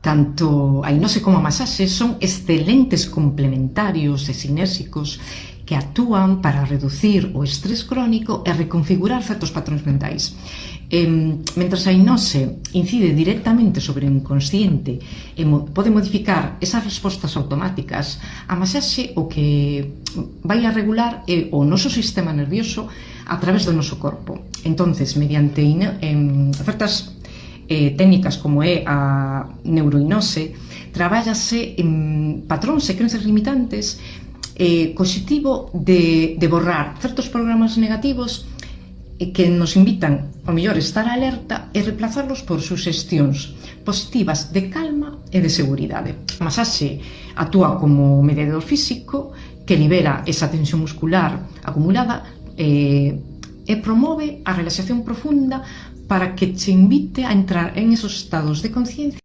Tanto a hipnose como a masaxe son excelentes complementarios e sinérxicos que actúan para reducir o estrés crónico e reconfigurar certos patróns mentais. Mentras a hipnose incide directamente sobre o inconsciente e pode modificar esas respostas automáticas, a masaxe o que vai a regular é o noso sistema nervioso a través do noso corpo. Entonces, mediante certas técnicas como é a neurohipnose, trabállase en patróns e crenzas limitantes co obxectivo de borrar certos programas negativos que nos invitan, ao mellor, estar alerta e reemplazarlos por suxestións positivas de calma e de seguridade. A masaxe actúa como mediador físico que libera esa tensión muscular acumulada e promove a relaxación profunda para que te invite a entrar en esos estados de conciencia